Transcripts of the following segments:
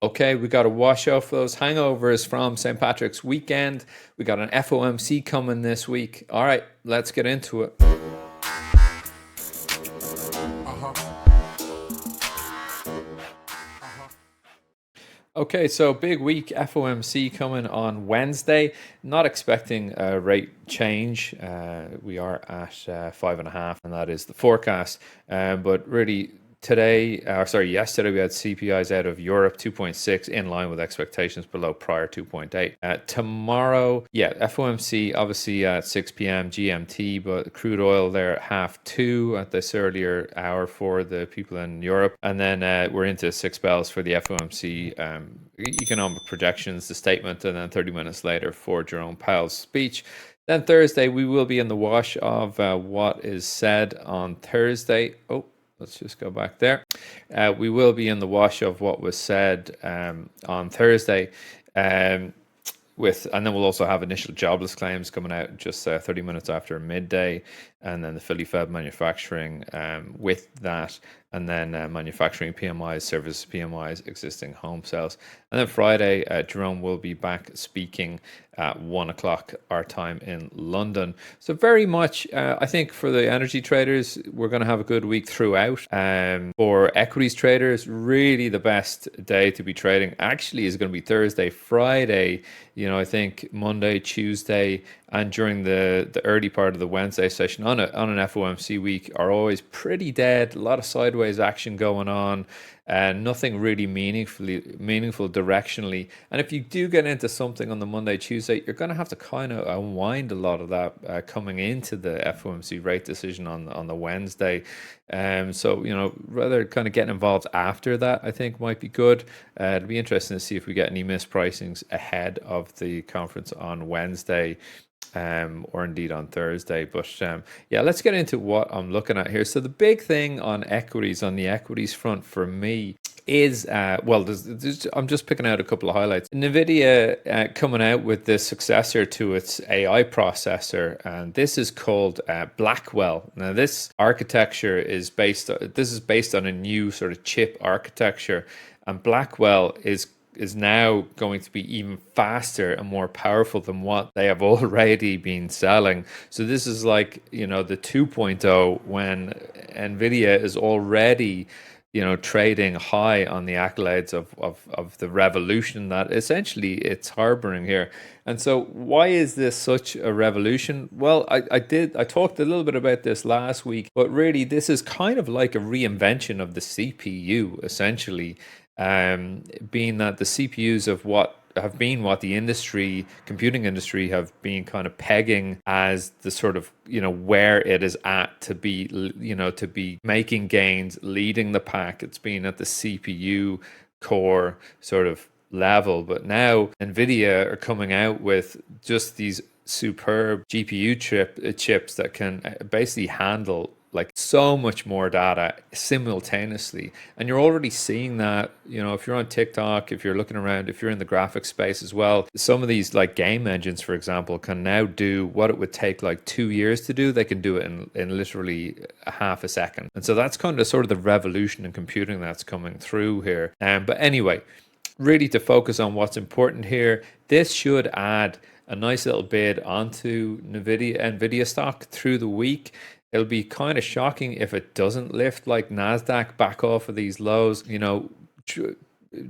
Okay, we got to wash off those hangovers from St. Patrick's weekend. We got an FOMC coming this week. All right, let's get into it. Okay, so big week FOMC coming on Wednesday. Not expecting a rate change. We are at 5.5, and that is the forecast. But really, yesterday we had CPIs out of Europe 2.6 in line with expectations, below prior 2.8. Tomorrow, yeah, FOMC obviously at 6 p.m. GMT, but crude oil there at 2:30 at this earlier hour for the people in Europe, and then we're into 6 bells for the FOMC economic projections, the statement, and then 30 minutes later for Jerome Powell's speech. Then Thursday we will be in the wash of what is said on Thursday. Oh, let's just go back there. We will be in the wash of what was said on Thursday. And then we'll also have initial jobless claims coming out just 30 minutes after midday, and then the Philly Fed manufacturing with that, and then manufacturing PMIs, service PMIs, existing home sales. And then Friday, Jerome will be back speaking at 1 o'clock our time in London. So very much, I think for the energy traders, we're going to have a good week throughout. For equities traders, really the best day to be trading actually is going to be Thursday, Friday. I think Monday, Tuesday, and during the early part of the Wednesday session on an FOMC week are always pretty dead. A lot of sideways action going on, and nothing really meaningful directionally. And if you do get into something on the Monday, Tuesday, you're going to have to kind of unwind a lot of that coming into the FOMC rate decision on the Wednesday. So rather kind of getting involved after that, I think might be good. It'll be interesting to see if we get any mispricings ahead of the conference on Wednesday. Or indeed on Thursday. But yeah, let's get into what I'm looking at here. So the big thing on the equities front for me is, I'm just picking out a couple of highlights. Nvidia coming out with the successor to its AI processor, and this is called Blackwell. Now, this architecture is based on a new sort of chip architecture, and Blackwell is now going to be even faster and more powerful than what they have already been selling. So this is like, the 2.0 when Nvidia is already, trading high on the accolades of the revolution that essentially it's harboring here. And so why is this such a revolution? Well, I talked a little bit about this last week, but really this is kind of like a reinvention of the CPU, essentially. Being that the CPUs have been what the computing industry have been kind of pegging as the sort of, where it is at to be making gains, leading the pack. It's been at the CPU core sort of level, but now Nvidia are coming out with just these superb GPU chips that can basically handle like so much more data simultaneously. And you're already seeing that, if you're on TikTok, if you're looking around, if you're in the graphics space as well, some of these like game engines, for example, can now do what it would take like 2 years to do. They can do it in literally a half a second. And so that's kind of sort of the revolution in computing that's coming through here. But anyway, really to focus on what's important here, this should add a nice little bid onto Nvidia stock through the week. It'll be kind of shocking if it doesn't lift like NASDAQ back off of these lows.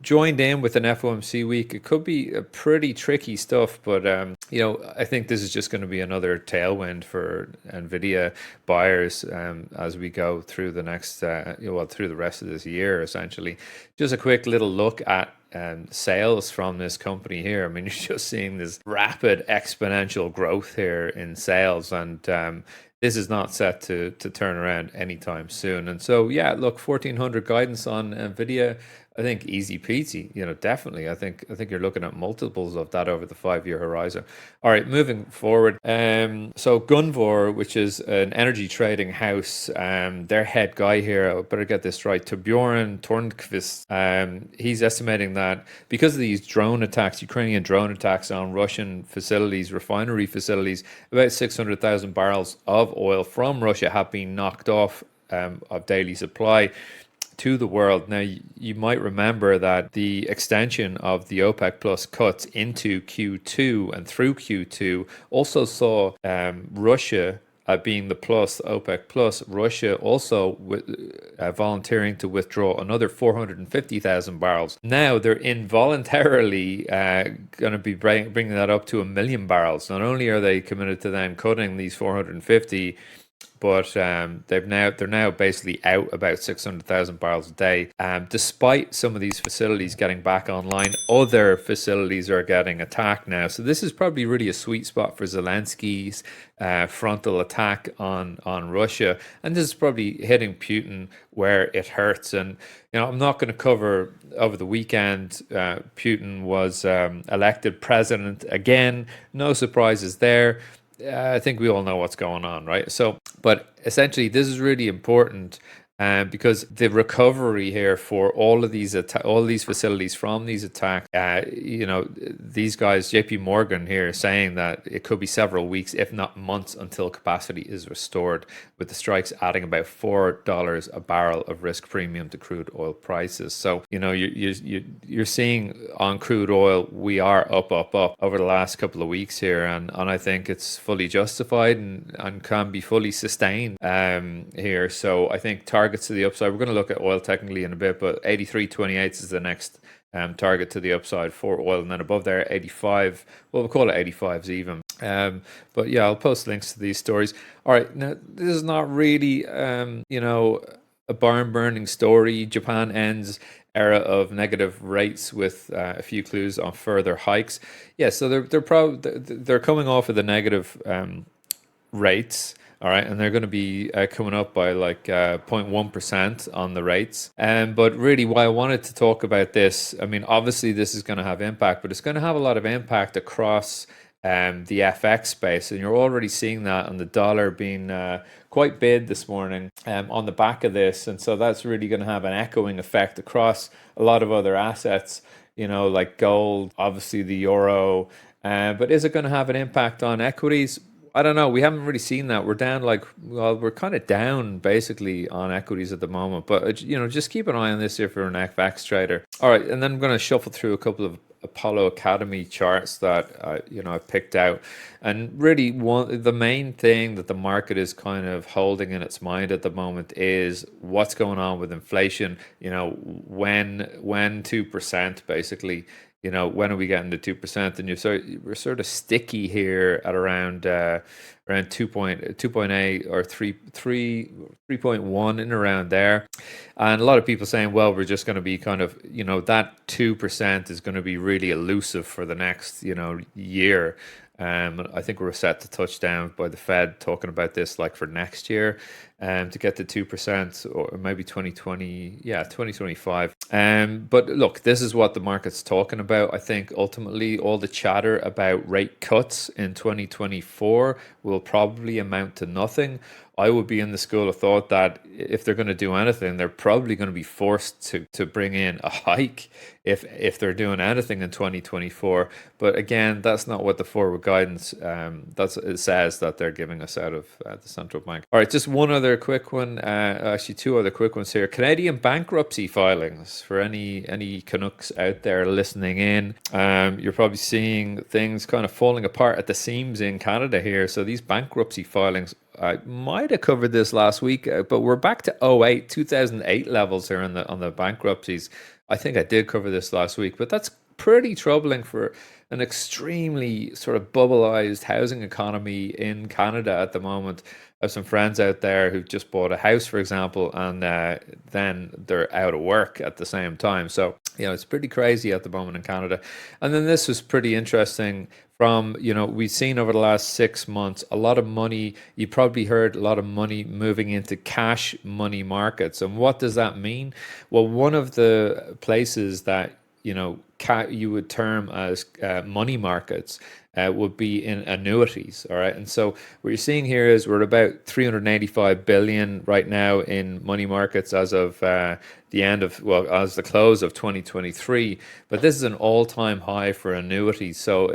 Joined in with an FOMC week, it could be a pretty tricky stuff, but I think this is just going to be another tailwind for Nvidia buyers as we go through the next through the rest of this year. Essentially, just a quick little look at sales from this company here. I mean, you're just seeing this rapid exponential growth here in sales, and this is not set to turn around anytime soon. And so, yeah, look, 1400 guidance on Nvidia. I think easy peasy, definitely. I think you're looking at multiples of that over the 5-year horizon. All right, moving forward. So Gunvor, which is an energy trading house, their head guy here, I better get this right, Torbjorn Tornqvist, he's estimating that because of these Ukrainian drone attacks on Russian facilities, refinery facilities, about 600,000 barrels of oil from Russia have been knocked off of daily supply. to the world. Now, you might remember that the extension of the OPEC Plus cuts into Q2 and through Q2 also saw Russia being the plus, OPEC plus, Russia also volunteering to withdraw another 450,000 barrels. Now they're involuntarily going to be bringing that up to 1 million barrels. Not only are they committed to then cutting these 450, but they're now basically out about 600,000 barrels a day. Despite some of these facilities getting back online, other facilities are getting attacked now. So this is probably really a sweet spot for Zelensky's frontal attack on Russia, and this is probably hitting Putin where it hurts. And I'm not going to cover over the weekend. Putin was elected president again. No surprises there. I think we all know what's going on, right? So, but essentially, this is really important because the recovery here for all of these facilities from these attacks, these guys, JP Morgan here, saying that it could be several weeks, if not months, until capacity is restored, with the strikes adding about $4 a barrel of risk premium to crude oil prices. So, you're seeing on crude oil, we are up over the last couple of weeks here, and I think it's fully justified and can be fully sustained here. So I think targets to the upside. We're going to look at oil technically in a bit, but 83.28 is the next target to the upside for oil, and then above there 85. Well, we'll call it 85s even. But yeah, I'll post links to these stories. All right, now this is not really a barn burning story. Japan ends era of negative rates with a few clues on further hikes. Yeah, so they're coming off of the negative rates. All right, and they're going to be coming up by like 0.1% on the rates. But really, why I wanted to talk about this, I mean, obviously this is going to have impact, but it's going to have a lot of impact across the FX space. And you're already seeing that on the dollar being quite bid this morning on the back of this. And so that's really going to have an echoing effect across a lot of other assets, like gold, obviously the euro. But is it going to have an impact on equities? I don't know. We haven't really seen that. We're down we're kind of down basically on equities at the moment. But, just keep an eye on this if you're an FX trader. All right. And then I'm going to shuffle through a couple of Apollo Academy charts that, I picked out. And really the main thing that the market is kind of holding in its mind at the moment is what's going on with inflation. When 2% basically, when are we getting to 2%? And we're sort of sticky here at around 2.8 or 3.1 and around there. And a lot of people saying, well, we're just going to be kind of, that 2% is going to be really elusive for the next, year. I think we're set to touch down by the Fed talking about this like for next year to get to 2% or maybe 2025. But look, this is what the market's talking about. I think ultimately all the chatter about rate cuts in 2024 will probably amount to nothing. I would be in the school of thought that if they're going to do anything, they're probably going to be forced to bring in a hike if they're doing anything in 2024. But again, that's not what the forward guidance it says that they're giving us out of the central bank. All right, just one other quick one. Actually, two other quick ones here. Canadian bankruptcy filings for any Canucks out there listening in. You're probably seeing things kind of falling apart at the seams in Canada here. So these bankruptcy filings, I might have covered this last week, but we're back to 2008 levels here on the bankruptcies. I think I did cover this last week, but that's pretty troubling for an extremely sort of bubbleized housing economy in Canada at the moment. I have some friends out there who've just bought a house, for example, and then they're out of work at the same time. So, it's pretty crazy at the moment in Canada. And then this was pretty interesting from, we've seen over the last 6 months, a lot of money, you probably heard a lot of money moving into cash money markets. And what does that mean? Well, one of the places that, you would term as money markets would be in annuities. All right. And so what you're seeing here is we're about 385 billion right now in money markets as of the end of, well, as the close of 2023. But this is an all-time high for annuities. So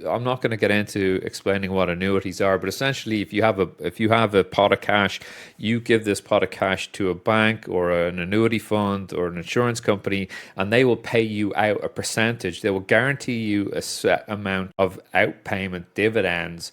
I'm not going to get into explaining what annuities are, but essentially if you have a pot of cash, you give this pot of cash to a bank or an annuity fund or an insurance company, and they will pay you out a percentage. They will guarantee you a set amount of outpayment dividends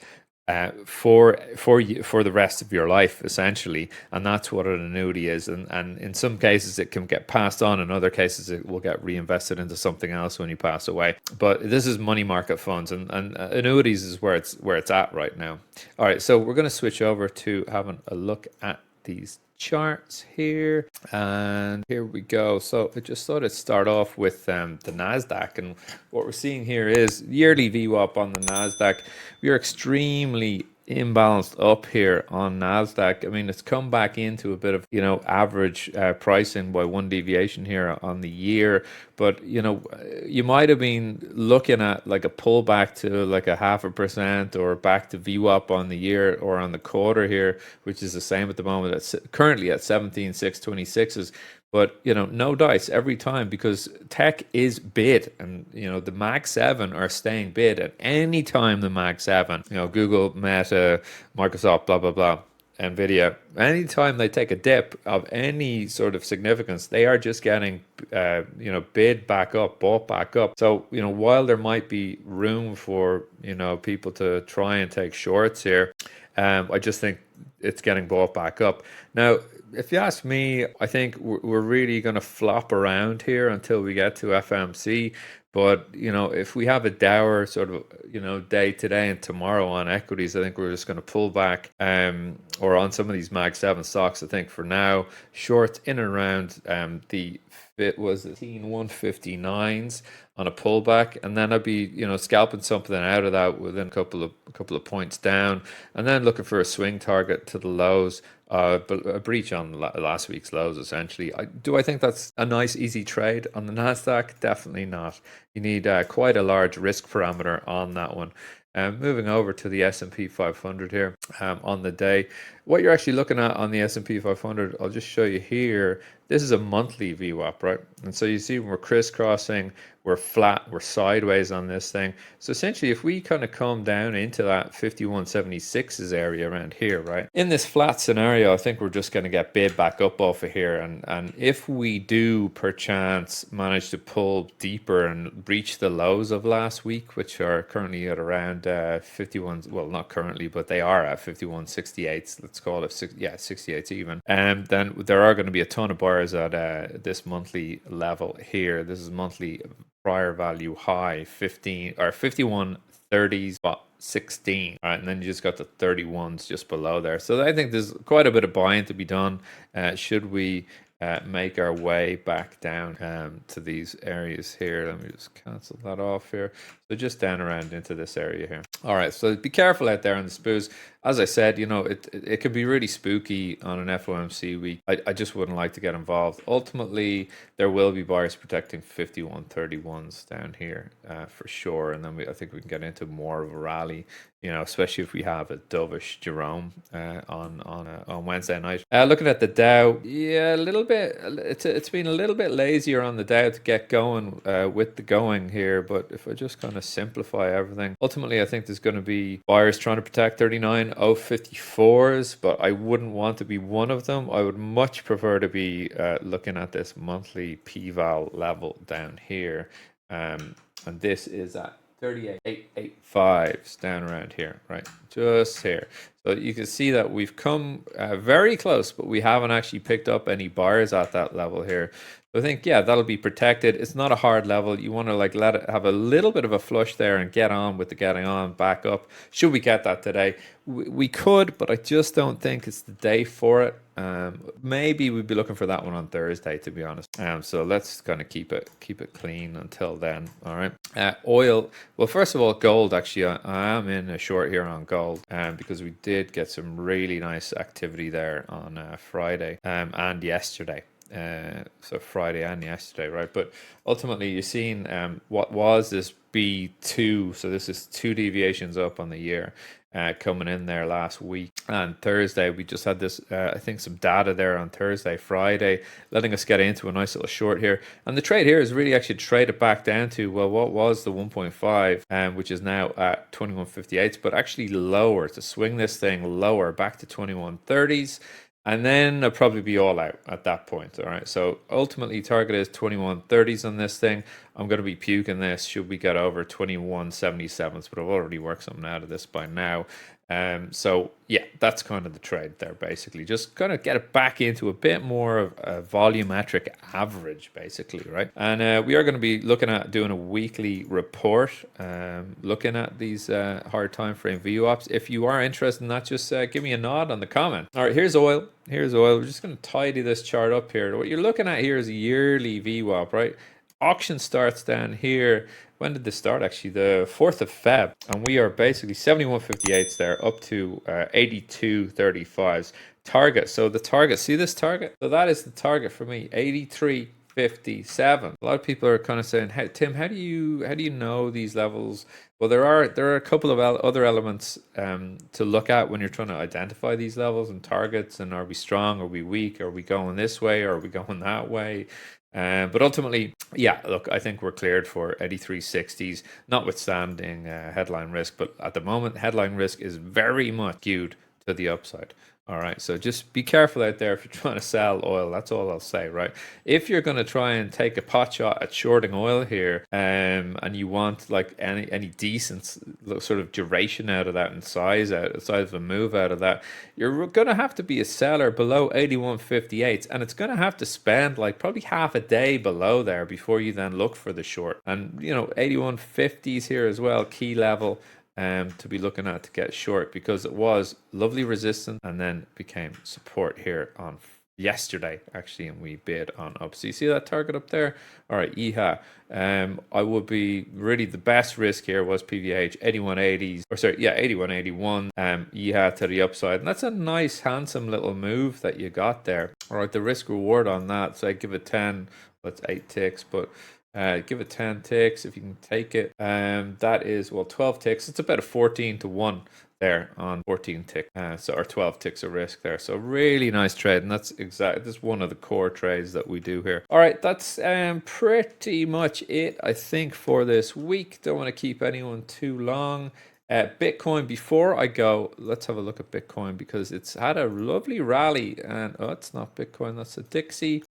for the rest of your life, essentially. And that's what an annuity is. And in some cases it can get passed on, in other cases it will get reinvested into something else when you pass away. But this is money market funds, and annuities is where it's at right now. All right, so we're going to switch over to having a look at these charts here, and here we go. So I just thought I'd start off with the Nasdaq, and what we're seeing here is yearly VWAP on the Nasdaq. We are extremely imbalanced up here on Nasdaq. I mean, it's come back into a bit of average pricing by one deviation here on the year, but you might have been looking at like a pullback to like a 0.5% or back to VWAP on the year or on the quarter here, which is the same at the moment. It's currently at 17,626s. But no dice every time, because tech is bid, and the Mag 7 are staying bid at any time. The Mag 7, Google, Meta, Microsoft, blah blah blah, Nvidia, anytime they take a dip of any sort of significance, they are just getting bid back up, bought back up. So while there might be room for people to try and take shorts here, I just think it's getting bought back up. Now, if you ask me, I think we're really going to flop around here until we get to FMC. But if we have a dour sort of day today and tomorrow on equities, I think we're just going to pull back. Or on some of these Mag 7 stocks, I think for now, short in and around the it was the 159s on a pullback, and then I'd be scalping something out of that within a couple of points down, and then looking for a swing target to the lows, but a breach on last week's lows essentially. I think that's a nice easy trade on the Nasdaq? Definitely not. You need quite a large risk parameter on that one. Moving over to the S&P 500 here on the day. What you're actually looking at on the S&P 500, I'll just show you here. This is a monthly VWAP, right? And so you see when we're crisscrossing, we're flat, we're sideways on this thing. So essentially, if we kind of come down into that 5176's area around here, right? In this flat scenario, I think we're just going to get bid back up off of here. And if we do perchance manage to pull deeper and breach the lows of last week, which are currently at around 51, well, not currently, but they are at 5168s, let's call it 68s even. And then there are going to be a ton of buyers at this monthly level here. This is monthly prior value high 15 or 5130s, but 16. All right, and then you just got the 31s just below there. So I think there's quite a bit of buying to be done. Should we make our way back down to these areas here? Let me just cancel that off here. So just down around into this area here. All right, so be careful out there on the spoos. As I said, it can be really spooky on an FOMC week. I just wouldn't like to get involved. Ultimately, there will be buyers protecting 5131s down here for sure. And then I think we can get into more of a rally, especially if we have a dovish Jerome on Wednesday night. Looking at the Dow, yeah, a little bit. It's been a little bit lazier on the Dow to get going with the going here. But if I just kind of simplify everything, ultimately I think there's going to be buyers trying to protect 39.054s, but I wouldn't want to be one of them. I would much prefer to be looking at this monthly p-val level down here, and this is at 38.885s down around here, right? Just here. So you can see that we've come very close, but we haven't actually picked up any buyers at that level here. So I think, yeah, that'll be protected. It's not a hard level. You want to like let it have a little bit of a flush there and get on with the getting on back up. Should we get that today? We could, but I just don't think it's the day for it. Maybe we'd be looking for that one on Thursday, to be honest. So let's kind of keep it clean until then. All right. Oil. Well, first of all, gold. Actually, I am in a short here on gold, because we did get some really nice activity there on Friday and yesterday. so Friday and yesterday, right? But ultimately, you're seeing what was this B2, so this is two deviations up on the year, coming in there last week. And Thursday, we just had this, I think, some data there on Thursday, Friday, letting us get into a nice little short here. And the trade here is really actually traded back down to, well, what was the 1.5, which is now at 21.58, but actually lower to swing this thing lower back to 21.30s. And then I'll probably be all out at that point. All right. So ultimately, target is 21.30s on this thing. I'm going to be puking this should we get over 21.77s, but I've already worked something out of this by now. So yeah, that's kind of the trade there, basically. Just kind of get it back into a bit more of a volumetric average, basically, right? And we are going to be looking at doing a weekly report, looking at these hard time frame VWAPs. If you are interested in that, just give me a nod on the comment. All right, here's oil. Here's oil. We're just going to tidy this chart up here. What you're looking at here is a yearly VWAP, right? Auction starts down here. When did this start? Actually, the 4th of Feb. And we are basically 71.58s there up to 82.35s. Target. So the target, see this target? So that is the target for me, 83.57. A lot of people are kind of saying, hey, Tim, how do you know these levels? Well, there are a couple of other elements to look at when you're trying to identify these levels and targets. And are we strong? Are we weak? Are we going this way? Or are we going that way? But ultimately, yeah, look, I think we're cleared for 83.60s, notwithstanding headline risk. But at the moment, headline risk is very much skewed to the upside. All right, so just be careful out there if you're trying to sell oil. That's all I'll say, right? If you're going to try and take a pot shot at shorting oil here, and you want like any decent sort of duration out of that and size of a move out of that, you're going to have to be a seller below 81.58, and it's going to have to spend like probably half a day below there before you then look for the short. And 81.50s here as well, key level to be looking at to get short, because it was lovely resistance and then became support here on yesterday actually, and we bid on up. So you see that target up there? All right, EHA. I would be really the best risk here was PVH 81.80s, or sorry, yeah, 81.81. EHA to the upside, and that's a nice handsome little move that you got there. All right, the risk reward on that, so I give it 10. That's 8 ticks, but give it 10 ticks if you can take it. That is, well, 12 ticks. It's about a 14 to 1 there on 14 tick, or 12 ticks of risk there. So really nice trade, and that's one of the core trades that we do here. All right, that's pretty much it, I think, for this week. Don't want to keep anyone too long. Bitcoin, before I go, let's have a look at Bitcoin, because it's had a lovely rally, and it's not Bitcoin, that's a Dixie.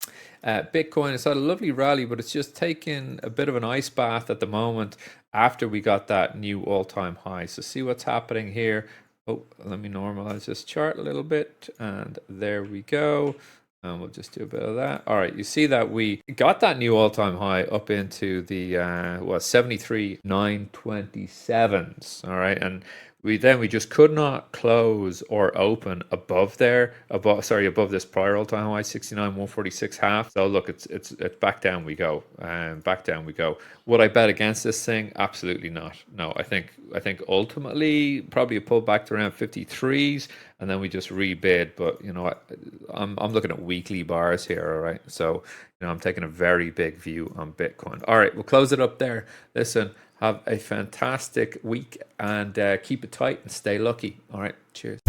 Bitcoin, it's had a lovely rally, but it's just taking a bit of an ice bath at the moment after we got that new all-time high. So see what's happening here. Oh, let me normalize this chart a little bit, and there we go. And we'll just do a bit of that. All right, you see that we got that new all-time high up into the 73,927s. All right, and we just could not close or open above this prior all-time high, 69,146 half. So look, it's back down we go, back down we go. Would I bet against this thing? Absolutely not. No, I think ultimately probably a pullback to around 53s, and then we just rebid. But I'm looking at weekly bars here. All right, so I'm taking a very big view on Bitcoin. All right, we'll close it up there. Listen, have a fantastic week, and keep it tight and stay lucky. All right, cheers.